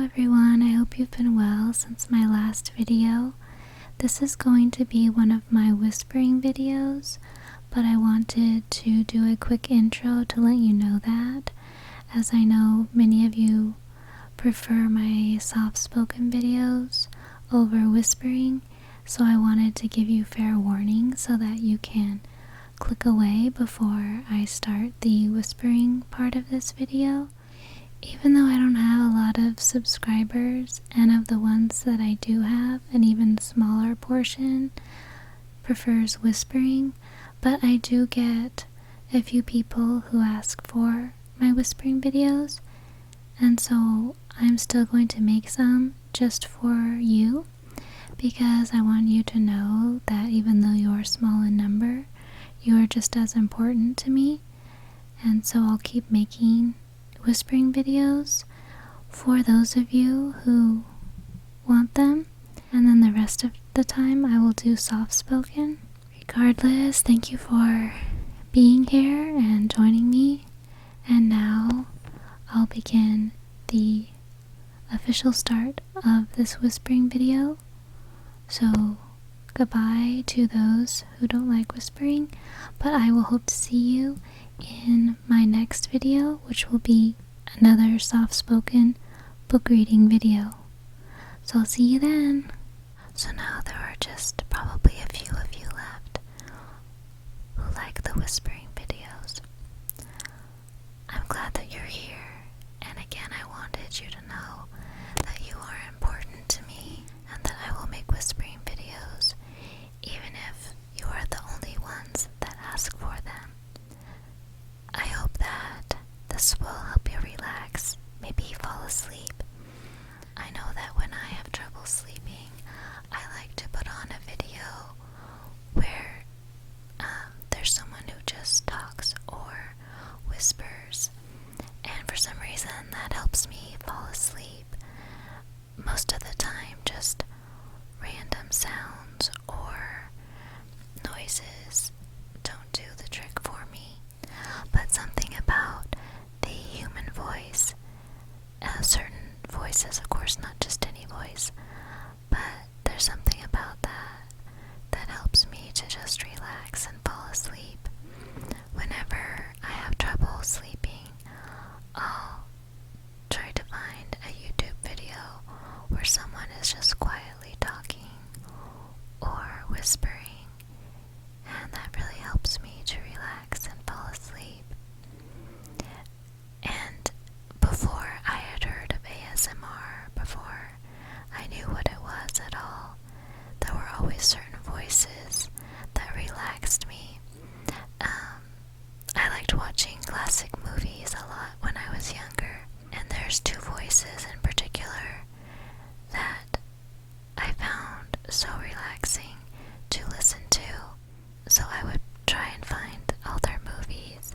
everyone, I hope you've been well since my last video. This is going to be one of my whispering videos, but I wanted to do a quick intro to let you know that, as I know many of you prefer my soft-spoken videos over whispering, so I wanted to give you fair warning so that you can click away before I start the whispering part of this video. Even though I don't have a lot of subscribers, and of the ones that I do have, an even smaller portion prefers whispering, but I do get a few people who ask for my whispering videos, and so I'm still going to make some just for you, because I want you to know that even though you are small in number, you are just as important to me, and so I'll keep making whispering videos for those of you who want them, and then the rest of the time I will do soft-spoken. Regardless, thank you for being here and joining me, and now I'll begin the official start of this whispering video. So goodbye to those who don't like whispering, but I will hope to see you in my next video, which will be another soft-spoken book reading video. So I'll see you then. So now there are just probably a few of you left who like the whispering videos. I'm glad that you're here, and again I wanted you to know that you are important to me and that I will make whispering videos even if you are the only ones that ask for them. I hope that this will help you relax, maybe fall asleep. I know that when I have trouble sleeping, I like to put on a video where there's someone who just talks or whispers, and for some reason that helps me fall asleep. Most of the time, just random sounds or noises don't do the trick for me, but something about the human voice, certain voices, of course, not just any voice, but there's something about that helps me to just relax and fall asleep. Whenever I have trouble sleeping, I'll try to find a YouTube video where someone is just quietly talking or whispering, and that really helps me to relax and fall asleep. And before I had heard of ASMR, before I knew what it was at all, there were always certain voices that relaxed me. I liked watching classic movies a lot when I was younger, and there's two voices in particular that I found so relaxing to listen to. So I would try and find all their movies.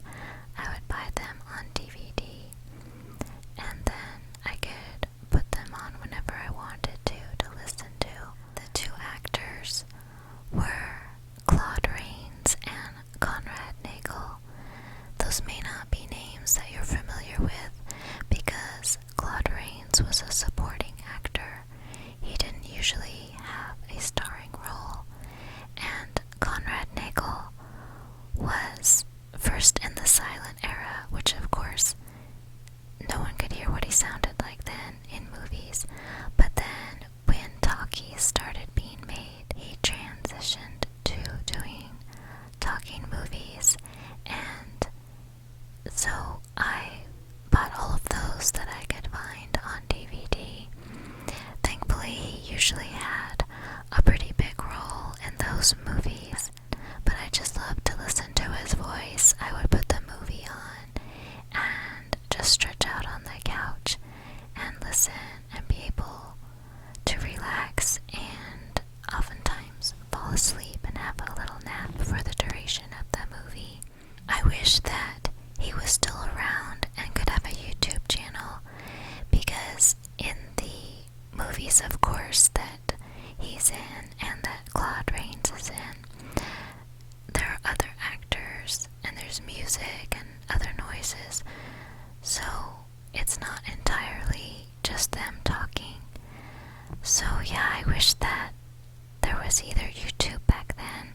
I would buy them on DVD, and then I could put them on whenever I wanted to listen to. The two actors were Claude and Conrad Nagel. Those may not be names that you're familiar with because Claude was a supporting actor. He didn't usually have a starring role, and Conrad Nagel was first in the silent era, which of course no one could hear what he sounded like then in movies, but then when talkies started being made, he transitioned to doing talking movies, and so I bought all of those that I could find on DVD. Thankfully, he usually had a pretty big role in those movies, but I just loved to listen to his voice. I would put the movie on and just stretch out on the couch and listen and be able to relax and oftentimes fall asleep and have a little nap for the duration of the movie. I wish that he was still around and could have a YouTube channel, because in the movies, of course, that he's in and that Claude Rains is in, there are other actors and there's music and other noises, so it's not entirely just them talking So yeah, I wish that there was either YouTube back then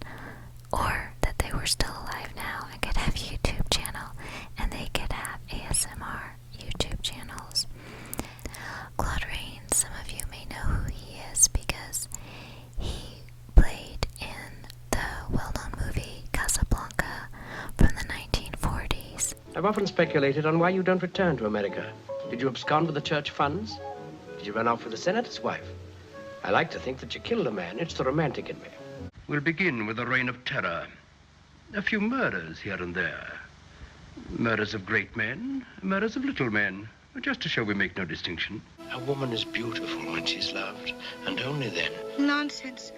or that they were still alive now and could have a YouTube channel and they could have ASMR YouTube channels. Claude, some of you may know who he is because he played in the well-known movie Casablanca from the 1940s. I've often speculated on why you don't return to America. Did you abscond with the church funds? Did you run off with the senator's wife? I like to think that you killed a man. It's the romantic in me. We'll begin with a reign of terror. A few murders here and there. Murders of great men, murders of little men, just to show we make no distinction. A woman is beautiful when she's loved, and only then. Nonsense.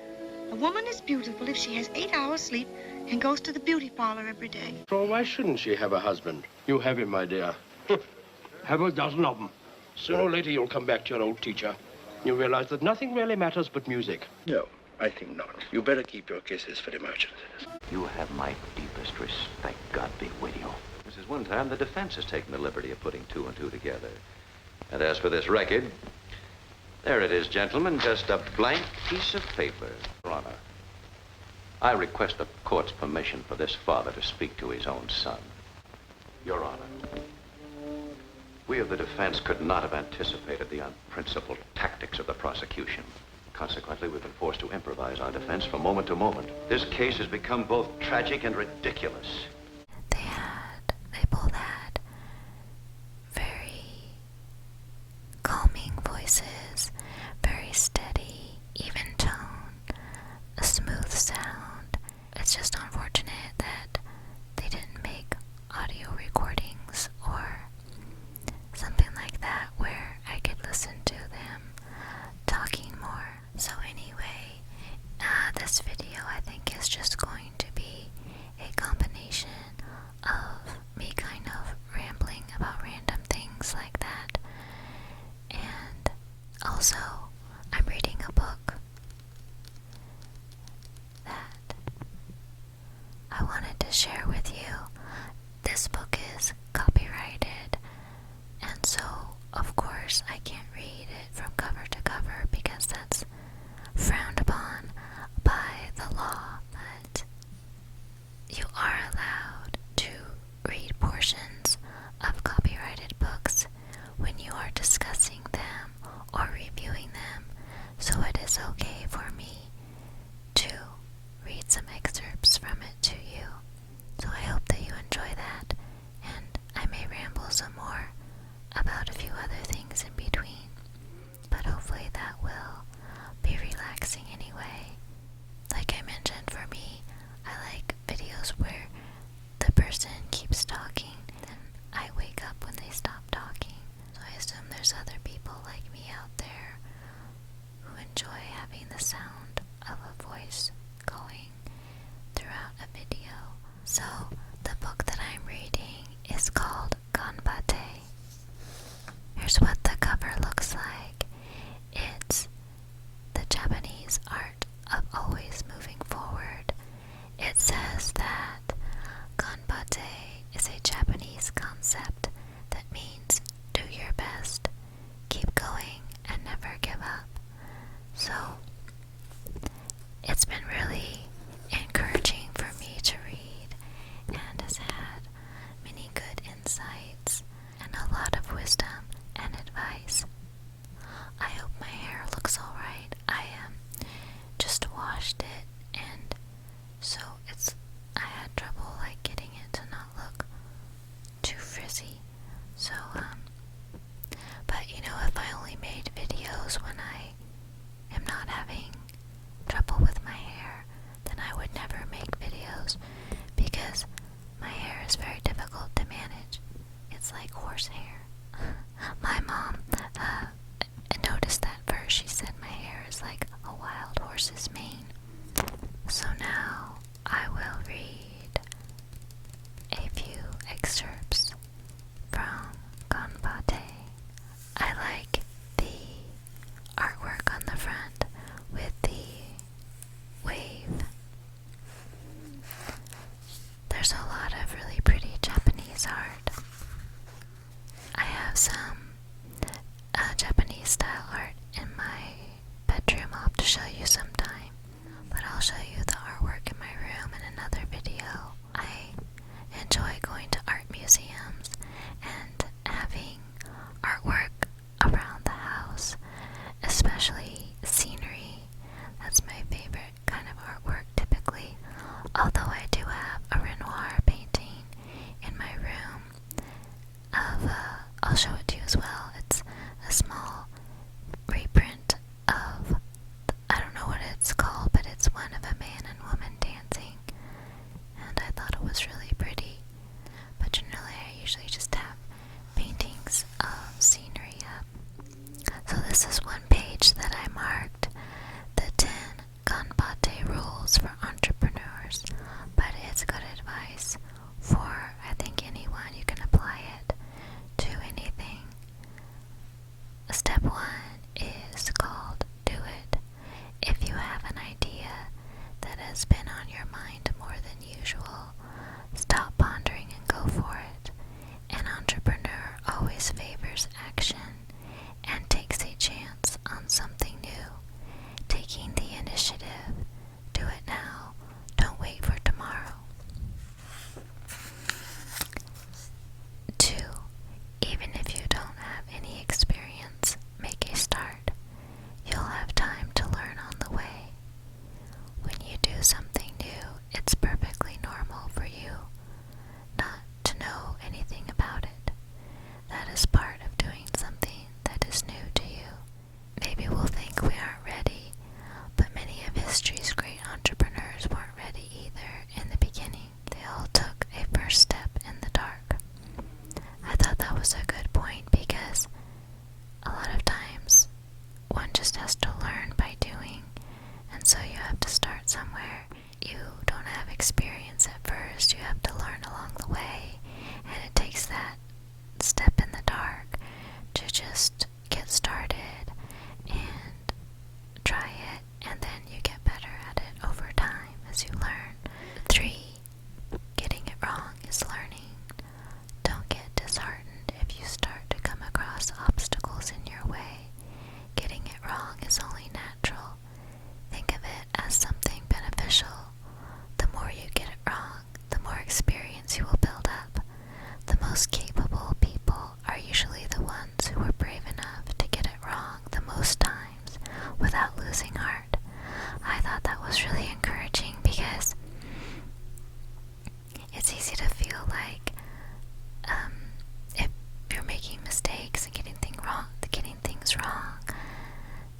A woman is beautiful if she has 8 hours sleep and goes to the beauty parlor every day. So why shouldn't she have a husband? You have him, my dear. Have a dozen of them. Sooner or later, you'll come back to your old teacher. You realize that nothing really matters but music. No, I think not. You better keep your kisses for the merchant. You have my deepest respect, God be with you. This is one time the defense has taken the liberty of putting two and two together. And as for this record, there it is, gentlemen, just a blank piece of paper. Your Honor, I request the court's permission for this father to speak to his own son. Your Honor, we of the defense could not have anticipated the unprincipled tactics of the prosecution. Consequently, we've been forced to improvise our defense from moment to moment. This case has become both tragic and ridiculous. They both had very calming voices, very steady, even tone, a smooth sound. It's just unfortunate that they didn't make audio recordings or something like that where I could listen to them talking more. So anyway, this video I think is just going to be a combination of me kind of rambling about random things like that, and also I'm reading a book that I wanted to share with you. This book is copyrighted, and so of course I can't read it from cover to cover because that's frowned upon by the law, but you are allowed to read portions of copyrighted books when you are discussing them or reviewing them, so it is okay for me to read some excerpts from it to you. So I hope that you enjoy that, and I may ramble some more about a few other things in between, but hopefully that will be relaxing anyway. Like I mentioned, for me, I like videos where the person keeps talking, then I wake up when they stop talking. So I assume there's other people like me out there who enjoy having the sound of a voice going throughout a video. So the book that I'm reading is called Ganbate. Here's what the cover looks like. It's the Japanese art of always moving forward. It says that Ganbate is a Japanese concept that means do your best, keep going, and never give up. So it's been really encouraging for me to read and has had many good insights and a lot of wisdom and advice. I hope my hair looks alright. I just washed it, and so I had trouble like getting it to not look too frizzy. So but you know, if I only made videos when I am not having trouble with my hair, then I would never make videos because my hair is very difficult to manage. It's like horse hair. My mom noticed that first. She said my hair is like a wild horse's mane. So now I will read a few excerpts from Ganbate. I like the artwork on the front with the wave. There's a lot of really pretty Japanese art. I have some Japanese style art in my show you sometime, but I'll show you the artwork in my room in another video. I enjoy going to art museums and having artwork around the house, especially scenery. That's my favorite kind of artwork typically, although I do have a Renoir painting in my room of, I'll show it to you as well. It's a small reprint of, I don't know what it's called, but it's one of a man and woman dancing, and I thought it was really pretty. But generally I usually just have paintings of scenery up. So this is one page that I marked, the 10 Ganbate rules for entrepreneurs, but it's good advice for, I think, anyone. You can apply it to anything. Step 1 is called do it. If you have an idea that has been on your mind more than usual, stop pondering and go for it. An entrepreneur always favors action and takes a chance on something new. Taking the initiative. Do it now. Don't wait for tomorrow. 2. Even if you don't have any experience, make a start. You'll have time to learn on the way. When you do something new, it's perfectly normal for you not to know anything about it. That is part of doing something that is new to you. Maybe we'll think we aren't ready, but many of history's great entrepreneurs weren't ready either in the beginning. They all took a first step in the dark. I thought that was a good point because a lot of times one just has to learn by doing, and so you have to start somewhere. You don't have experience at first, you have to learn along the way, and it takes that step in the dark to just get started and try it, and then you get better at it over time as you learn. 3. Getting it wrong is learning. Don't get disheartened if you start to come across obstacles in your way. Getting it wrong is only natural. Think of it as something beneficial. The more you get it wrong, the more experience you will build up. The most capable people are usually the ones who are brave enough to get it wrong the most times without losing heart. I thought that was really encouraging because it's easy to feel like if you're making mistakes and getting things wrong,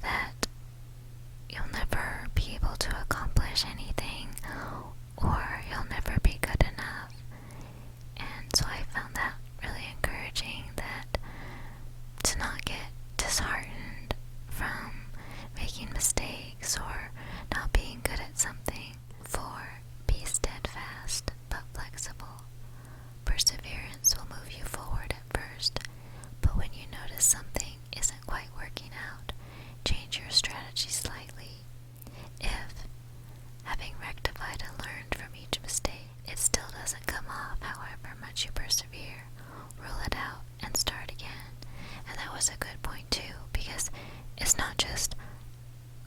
that you'll never be able to accomplish anything, or you'll never be good enough. And so I found that really encouraging, that to not get disheartened from making mistakes or not being good at something. 4. Be steadfast but flexible. Perseverance will move you forward at first, but when you notice something isn't quite working out, change your strategy slightly. If, having rectified and learned from each mistake, it still doesn't come off however much you persevere, rule it out and start again. And that was a good point too, because it's not just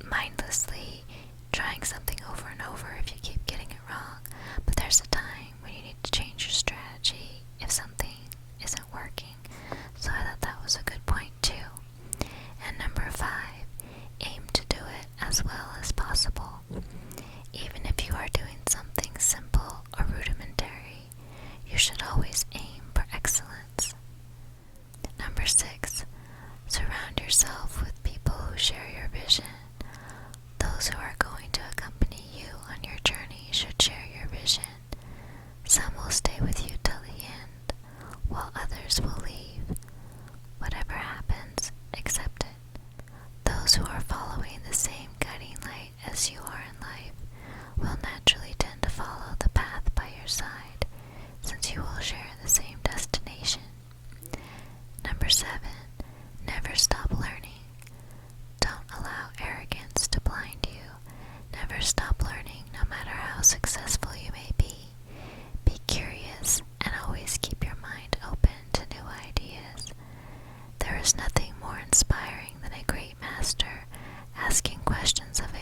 mindlessly trying something over and over if you keep getting it wrong, but there's a time when you need to change your strategy if something isn't working. So I thought that was a good point too. And number 5, aim to do it as well as possible. Even if you are doing something simple or rudimentary, you should always aim for excellence. Number 6, surround yourself with people who share your vision. Those who are going to accompany you on your journey should share your vision. Some will stay with you till the end, while others will leave. Whatever happens, accept it. Those who are following the same guiding light as you are in life will naturally tend to follow the path by your side, since you will share the same destination. Number 7, never stop learning. Don't allow arrogance to blind you. Never stop learning, no matter how successful you may be. Be curious and always keep your mind open to new ideas. There is nothing more inspiring than a great master asking questions of a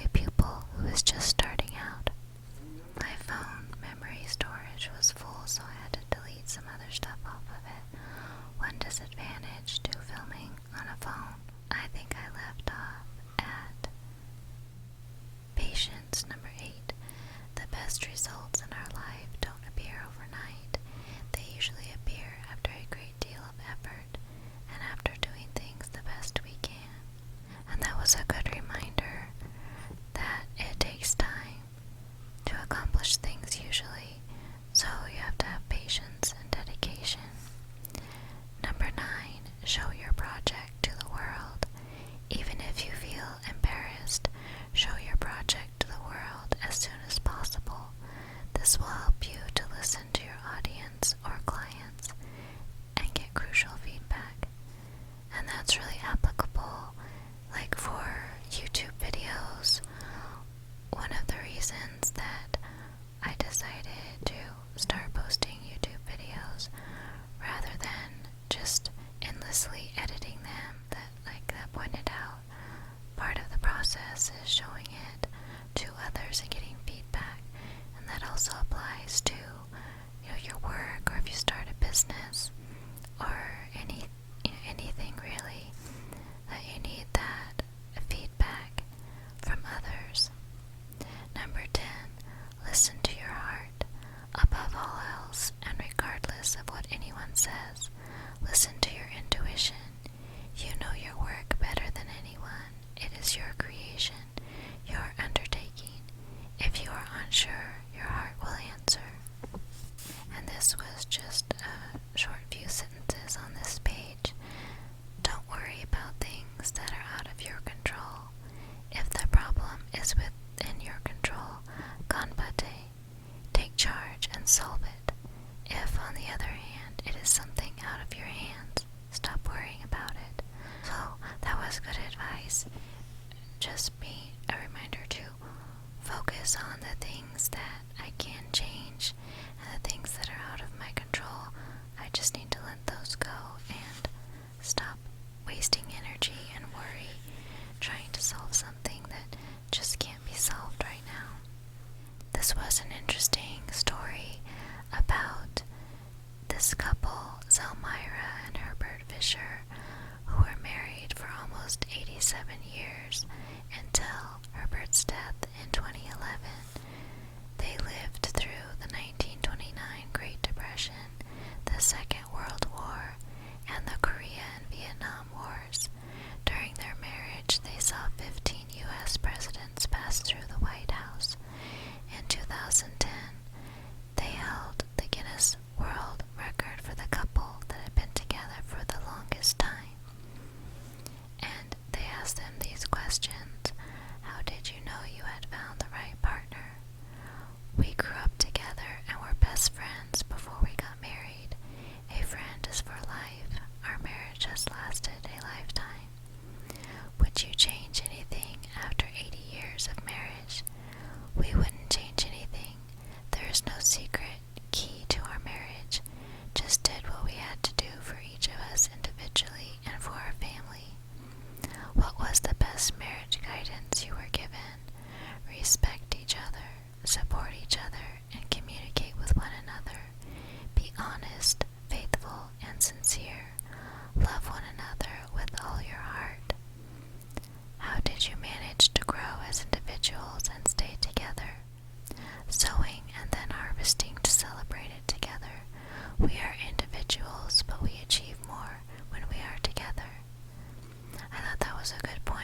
is within your control, combate, take charge and solve it. If, on the other hand, it is something out of your hands, stop worrying about it. So, that was good advice. Just be a reminder to focus on the things that I can change and the things that are out of my control. I just need to let those go and stop wasting energy and worry trying to solve something that just can't be solved right now. This was an interesting story about this couple, Zelmira and Herbert Fisher, who were married for almost 87 years until Herbert's death in 2011. They lived through the 1929 Great Depression, the Second World War, and the Korea and Vietnam Wars. During their marriage, they saw 15 U.S. presidents pass through the White House. In 2010, they held the Guinness World Record for the couple that had been together for the longest time. And they asked them these questions. How did you know you had found the right partner? We grew up together and were best friends before we got married. A friend is for life. Our marriage has lasted a lifetime. Would you change anything after 80 years of marriage? We wouldn't change anything. There is no secret key to our marriage. Just did what we had to do for each of us individually and for our family. What was the best marriage guidance you were given? Respect each other, support each other, and communicate with one another. Be honest, faithful, and sincere. Love one another with all your heart. How did you manage to grow as individuals and stay together? Sowing and then harvesting to celebrate it together. We are individuals, but we achieve more when we are together. I thought that was a good point.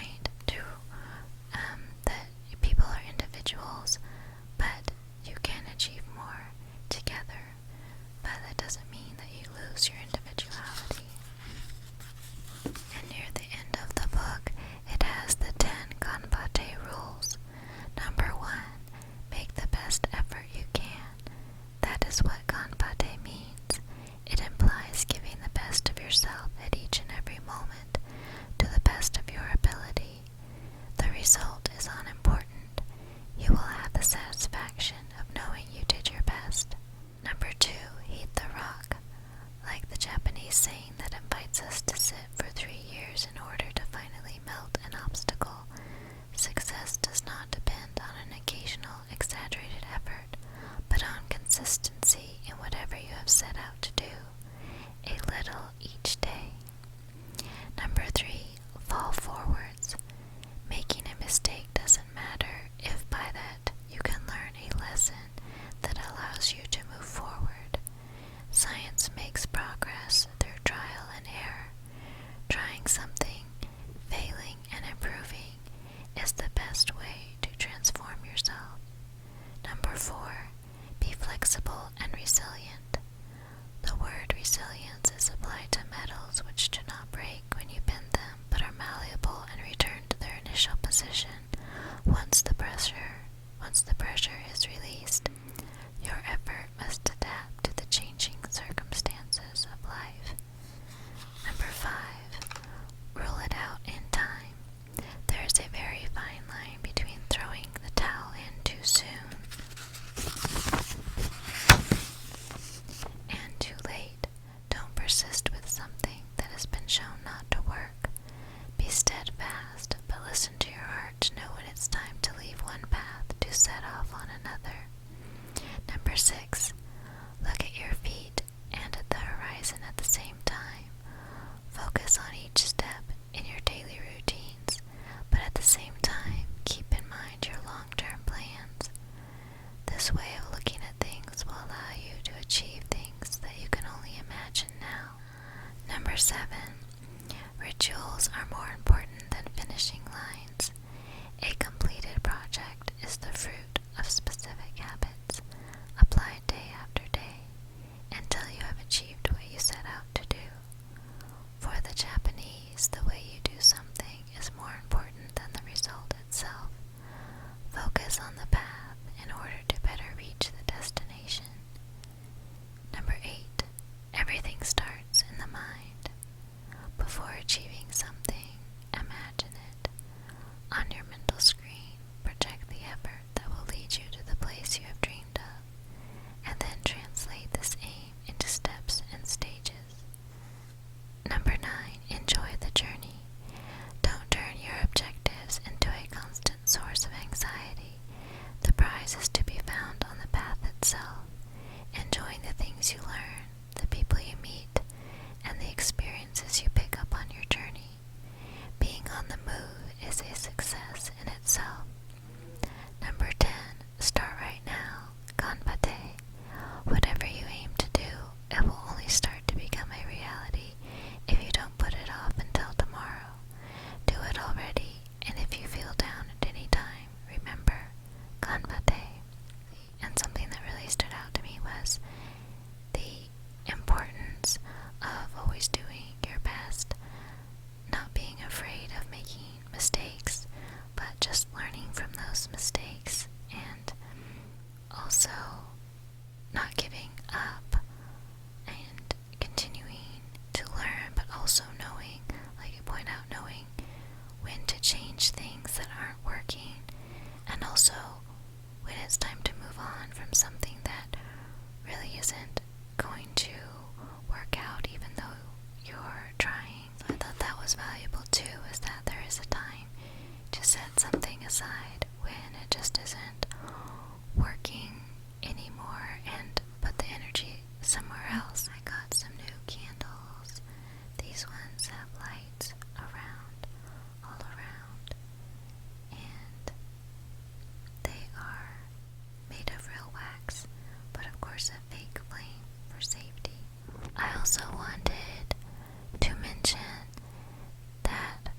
decide when it just isn't working anymore and put the energy somewhere else. I got some new candles. These ones have lights around, all around, and they are made of real wax, but of course a fake flame for safety. I also wanted to mention that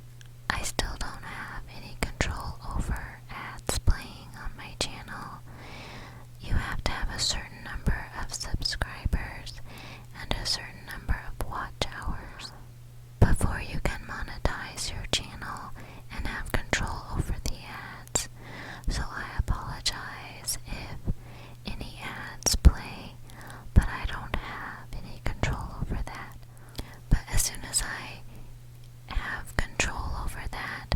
I still don't have any control over ads playing on my channel. You have to have a certain number of subscribers and a certain number of watch hours before you can monetize your channel and have control over the ads. So I apologize if any ads play, but I don't have any control over that. But as soon as I have control over that,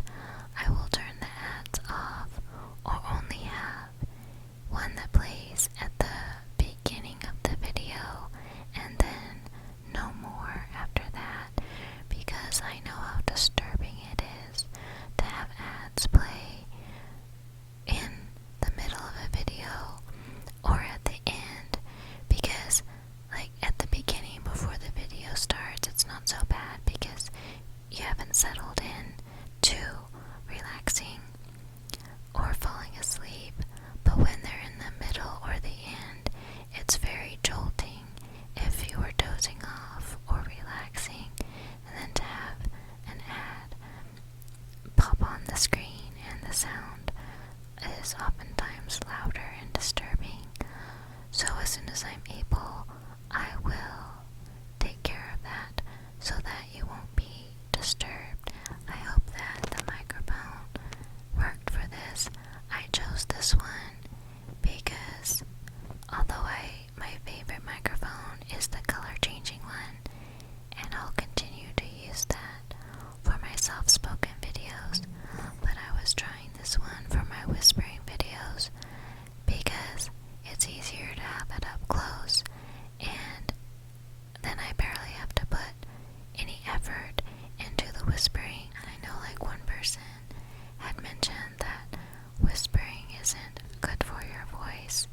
I will turn the ads off or only have one that plays at the beginning of the video and then no more after that, because I know how disturbing it is to have ads play in the middle of a video or at the end, because like at the beginning before the video starts it's not so bad because you haven't settled in to relaxing or falling asleep, but when they're in the middle or the end, it's very jolting if you are dozing off or relaxing, and then to have an ad pop on the screen and the sound is oftentimes louder and disturbing. So as soon as I'm able, I will take care of that so that you won't be disturbed. I hope that the microphone worked for this. I chose this one because although my favorite microphone is the color changing one, and I'll continue to use that for my soft-spoken videos, but I was trying this one for my whispering videos because it's easier to have it up close, and then I barely have to put any effort into the whispering. And I know like one person had mentioned that whispering isn't good for your voice,